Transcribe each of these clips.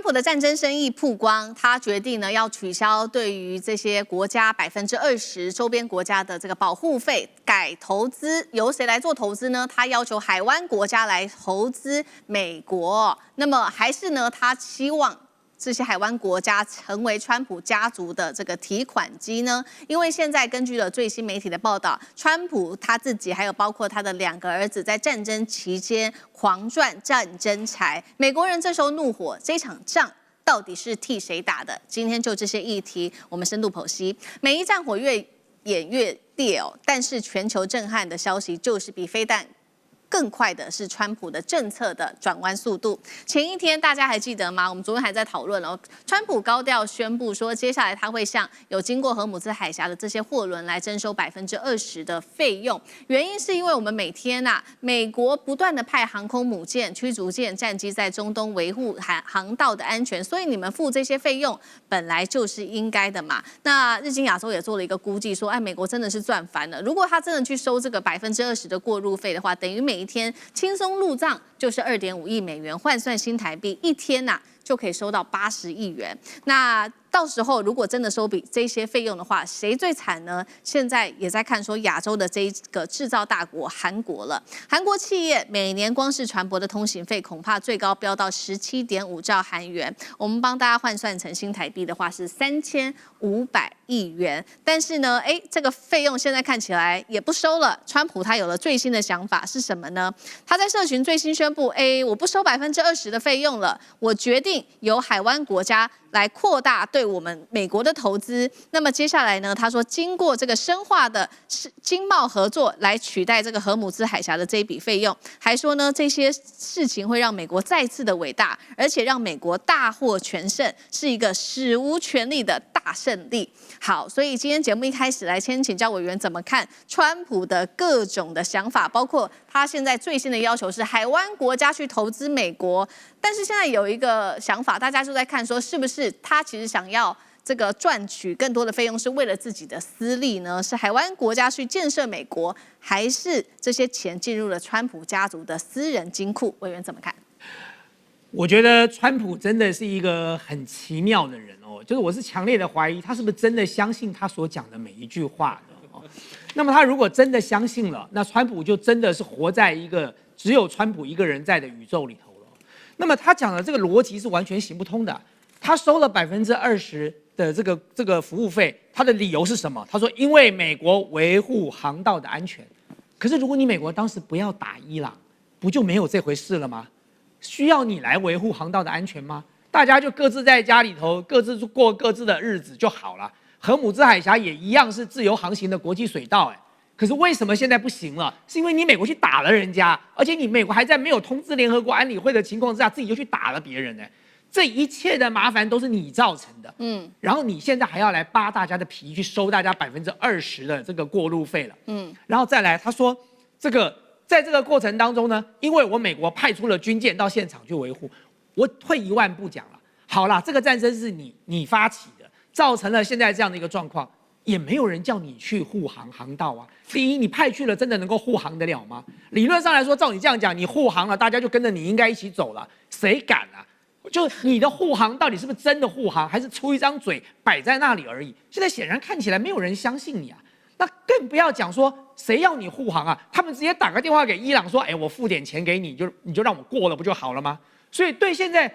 普的戰爭生意曝光，他決定呢要取消對於這些國家20%周邊國家的這個保護費，改投資，由誰來做投資呢？他要求海灣國家來投資美國。那麼還是呢，他希望這些海灣國家成為川普家族的這個提款機呢？因為現在根據了最新媒體的報道，川普他自己還有包括他的2個兒子在戰爭期間狂賺戰爭財，美國人這時候怒火，這場仗到底是替誰打的？今天就這些議題，我們深度剖析。美伊戰火越演越烈哦，但是全球震撼的消息就是比飛彈更快的是川普的政策的轉彎速度。前一天大家還記得嗎？我們昨天還在討論哦，川普高調宣布說，接下來他會向有經過荷姆茲海峽的這些貨輪來徵收20%的費用。原因是因為我們每天美國不斷的派航空母艦、驅逐艦、戰機在中東維護航道的安全，所以你們付這些費用本來就是應該的嘛。那日經亞洲也做了一個估計說，美國真的是賺翻了。如果他真的去收這個20%的過路費的話，等於每一天輕鬆入賬就是2.5億美元，換算新台幣一天就可以收到80億元。那到時候如果真的收比這些費用的話，誰最慘呢？現在也在看說亞洲的這一個製造大國韓國了。韓國企業每年光是船舶的通行費恐怕最高飆到17.5兆韓元，我們幫大家換算成新台幣的話是3500億元。但是呢，這個費用現在看起來也不收了。川普他有了最新的想法是什麼呢？他在社群最新宣布，我不收20%的費用了，我決定由海灣國家來擴大對我們美國的投資。那麼接下來呢，他說經過這個深化的經貿合作來取代這個荷姆茲海峽的這一筆費用，還說呢這些事情會讓美國再次的偉大，而且讓美國大獲全勝，是一個史無前例的大勝利。好，所以今天節目一開始來先請教委員怎麼看川普的各種的想法，包括他現在最新的要求是海灣國家去投資美國，但是現在有一個想法，大家就在看說是不是他其實想要這個賺取更多的費用是為了自己的私利呢？是海灣國家去建設美國，還是這些錢進入了川普家族的私人金庫？委員怎麼看？我覺得川普真的是一個很奇妙的人哦，就是我是強烈的懷疑他是不是真的相信他所講的每一句話的哦。那麼他如果真的相信了，那川普就真的是活在一個只有川普一個人在的宇宙裡头了。那麼他講的這個邏輯是完全行不通的。他收了20%的這個服務費，他的理由是什麼？他說因為美國維護航道的安全。可是如果你美國當時不要打伊朗，不就沒有這回事了嗎？需要你來維護航道的安全嗎？大家就各自在家裡頭，各自過各自的日子就好了。荷姆茲海峽也一樣是自由航行的國際水道，可是為什麼現在不行了？是因為你美國去打了人家，而且你美國還在沒有通知聯合國安理會的情況之下，自己就去打了別人。這一切的麻煩都是你造成的。然後你現在還要來扒大家的皮，去收大家20%的這個過路費了。然後再來，他說在這個過程當中呢，因為我美國派出了軍艦到現场去維護，我退一萬步講了，好啦，這個戰爭是你發起的，造成了現在這樣的一個狀況，也沒有人叫你去護航道啊。第一，你派去了，真的能夠護航得了嗎？理論上來說，照你這樣講，你護航了，大家就跟着你應該一起走了，誰敢啊？就你的護航到底是不是真的護航，還是出一張嘴擺在那裡而已？現在顯然看起來沒有人相信你啊。那更不要講說誰要你護航啊？他們直接打個電話給伊朗說：“我付點錢給你，你就讓我過了不就好了嗎？”所以對現在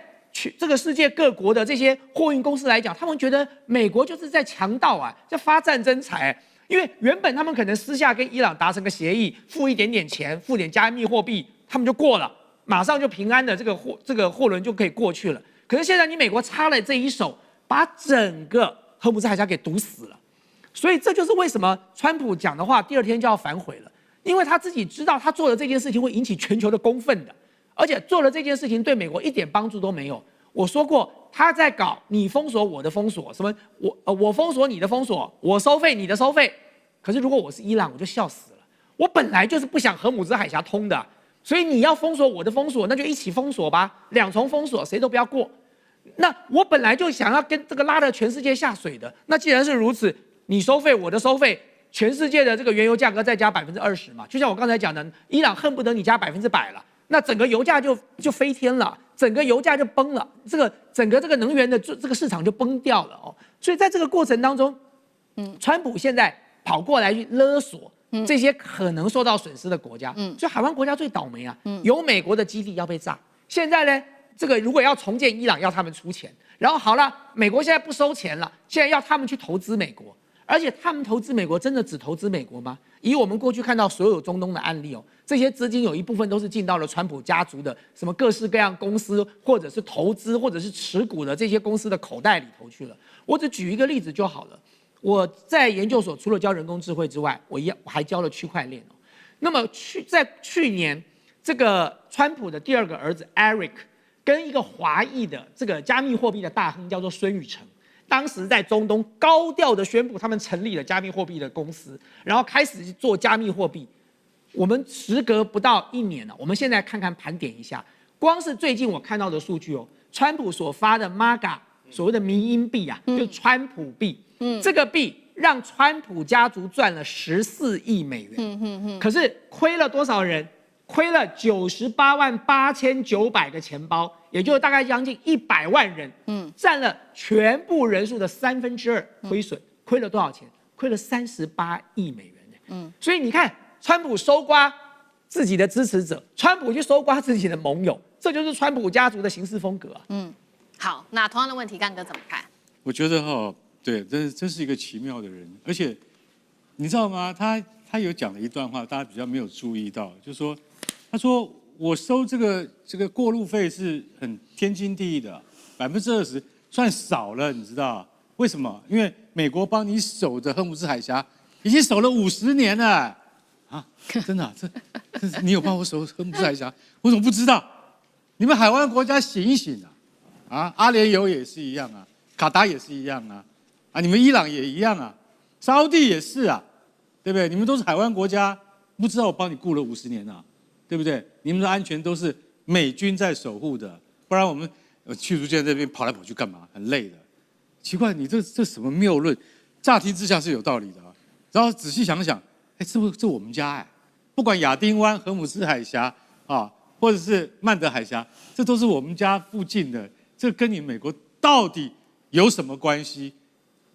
這個世界各國的這些貨運公司來講，他們覺得美國就是在強盜啊，在發戰爭財。因為原本他們可能私下跟伊朗達成個協議，付一點點錢，付點加密貨幣，他們就過了，馬上就平安的這個貨輪就可以過去了。可是現在你美國插了這一手，把整個荷姆茲海峽給堵死了。所以這就是為什麼川普講的話第二天就要反悔了，因為他自己知道他做的這件事情會引起全球的公憤的，而且做了這件事情對美國一點幫助都沒有。我說過，他在搞你封鎖我的封鎖，什麼我封鎖你的封鎖，我收費你的收費。可是如果我是伊朗，我就笑死了。我本來就是不想荷姆茲海峽通的，所以你要封鎖我的封鎖，那就一起封鎖吧，两重封鎖，誰都不要過。那我本来就想要跟这個拉着全世界下水的，那既然是如此。你收費，我的收費，全世界的這個原油價格再加20%嘛，就像我剛才講的，伊朗恨不得你加100%了，那整個油價就飛天了。整個油價就崩了，整個能源的這個市場就崩掉了哦。所以在這個過程當中，川普現在跑過來去勒索這些可能受到損失的國家，所以海灣國家最倒霉啊，有美國的基地要被炸。現在呢，這個如果要重建伊朗，要他們出錢，然後好了，美國現在不收錢了，現在要他們去投資美國。而且他們投資美國，真的只投資美國嗎？以我們過去看到所有中東的案例哦，這些資金有一部分都是進到了川普家族的什麼各式各樣公司，或者是投資，或者是持股的這些公司的口袋裡頭去了。我只舉一個例子就好了。我在研究所除了教人工智慧之外，我還教了區塊鏈哦。那麼在去年，這個川普的第二個兒子 Eric 跟一個華裔的這個加密貨幣的大亨叫做孫宇晨。當時在中東高調的宣布，他們成立了加密貨幣的公司，然後開始做加密貨幣。我們時隔不到1年了，我們現在看看盤點一下，光是最近我看到的數据哦，川普所發的 MAGA 所謂的迷因幣啊，就是川普幣，這個幣讓川普家族賺了14億美元，可是虧了多少人？虧了988900個錢包，也就是大概將近100萬人，佔了全部人數的2/3虧損，虧了多少錢？虧了38億美元。所以你看，川普搜刮自己的支持者，川普去搜刮自己的盟友，這就是川普家族的行事風格啊。好，那同樣的問題，幹哥怎麼看？我覺得對，真是一個奇妙的人，而且你知道嗎？他有講了一段話，大家比較沒有注意到，就是說。他說：“我收這個過路費是很天經地義的，20%算少了，你知道為什麼？因為美國幫你守着荷姆斯海峽，已經守了50年了啊！真的、啊，這你有幫我守荷姆斯海峽？我怎麼不知道？你們海灣國家醒一醒啊！阿聯酋也是一樣啊，卡達也是一樣啊，你們伊朗也一樣啊，沙烏地也是啊，對不對？你們都是海灣國家，不知道我幫你顧了50年啊。”對不對？你們的安全都是美軍在守護的，不然我們驅逐艦這邊跑來跑去幹嘛？很累的。奇怪，你這什麼謬論？乍聽之下是有道理的啊，然後仔細想想，這我們家哎，不管亞丁灣、荷姆斯海峽啊，或者是曼德海峽，這都是我們家附近的，這跟你美國到底有什麼關係？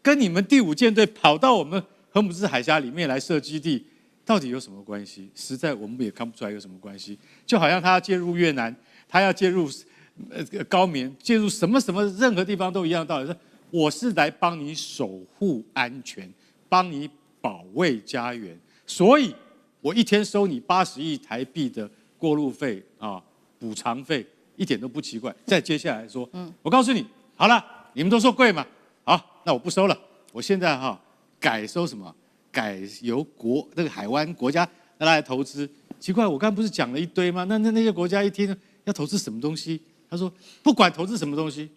跟你們第5艦隊跑到我們荷姆斯海峽裡面來設基地？到底有什麼關係？實在我們也看不出來有什麼關係。就好像他要介入越南，他要介入高棉，介入什麼任何地方都一樣的道理。說我是來幫你守護安全，幫你保衛家園，所以我一天收你80億台幣的過路費啊，補償費一點都不奇怪。再接下來說，我告訴你，好了，你們都說貴嘛，好，那我不收了，我現在改收什麼？改由這個海灣國家來投資，奇怪，我剛才不是講了一堆嗎？那些國家一聽要投資什麼東西，他說不管投資什麼東西，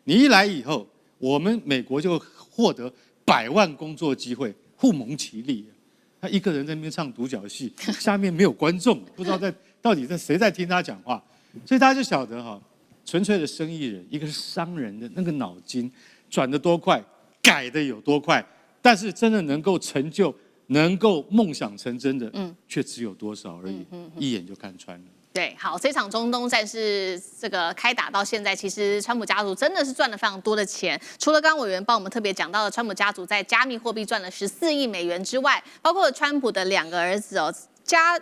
你一來以後，我們美國就獲得100萬工作機會，互蒙其利。他一個人在那邊唱獨角戲，下面沒有觀眾，不知道到底誰在聽他講話，所以大家就曉得純粹的生意人，一個是商人的那個腦筋轉得多快，改得有多快。但是真的能夠成就、能夠夢想成真的，卻只有多少而已，一眼就看穿了。對，好，這場中東戰事這個開打到現在，其實川普家族真的是賺了非常多的錢。除了剛剛委員幫我們特別講到的，川普家族在加密貨幣賺了14億美元之外，包括川普的2個兒子哦。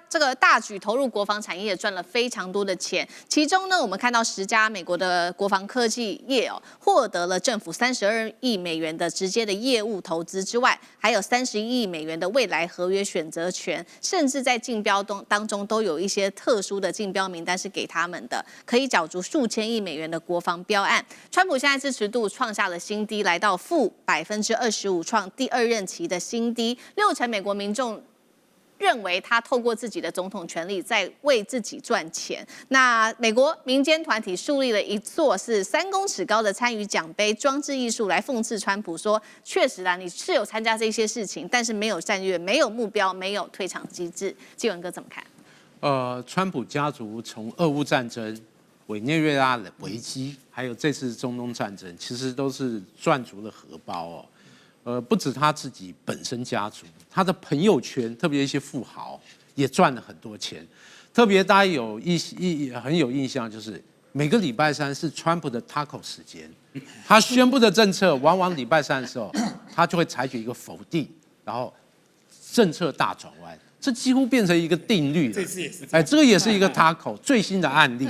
這個大舉投入國防產業，也賺了非常多的錢。其中呢，我們看到10家美國的國防科技業獲得了政府32億美元的直接的業務投資之外，還有31億美元的未來合約選擇權，甚至在競標當中都有一些特殊的競標名單是給他們的，可以角逐數千億美元的國防標案。川普現在支持度創下了新低，來到-25%，創第2任期的新低。60%美國民眾認為他透過自己的總統權力在為自己賺錢。那美國民間團體樹立了一座是3公尺高的參與獎杯裝置藝術，來諷刺川普說：確實啦，你是有參加這些事情，但是沒有戰略、沒有目標、沒有退場機制。繼文哥怎麼看？川普家族從俄烏戰爭、委內瑞拉的危機，還有這次中東戰爭，其實都是賺足了荷包哦。不止他自己本身家族，他的朋友圈，特別一些富豪也賺了很多錢。特別大家很有印象，就是每個禮拜三是川普的 taco 時間，他宣布的政策往往禮拜三的時候，他就會採取一個否定，然後政策大轉彎。這幾乎變成一個定律了。這次也是。這個也是一個 taco 最新的案例。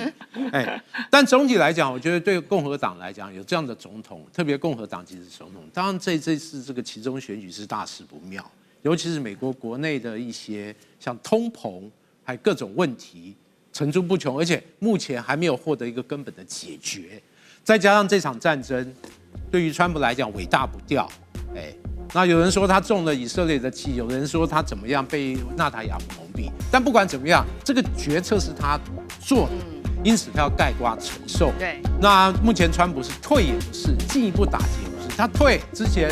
但總體來講，我覺得對共和黨來講，有這樣的總統，特別共和黨籍的總統，當然這次這個期中選舉是大事不妙，尤其是美國國內的一些像通膨，還有各種問題層出不窮，而且目前還沒有獲得一個根本的解決。再加上這場戰爭，對於川普來講尾大不掉。那有人說他中了以色列的計，有人說他怎麼樣被納塔雅胡蒙蔽，但不管怎麼樣，這個決策是他做的，因此他要概括承受。對。那目前川普是退也不是，進一步打擊也不是。他退之前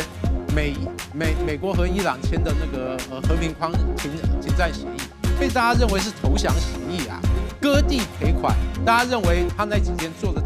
美國和伊朗簽的那個和平停戰協議，被大家認為是投降協議啊，割地賠款，大家認為他那幾天做的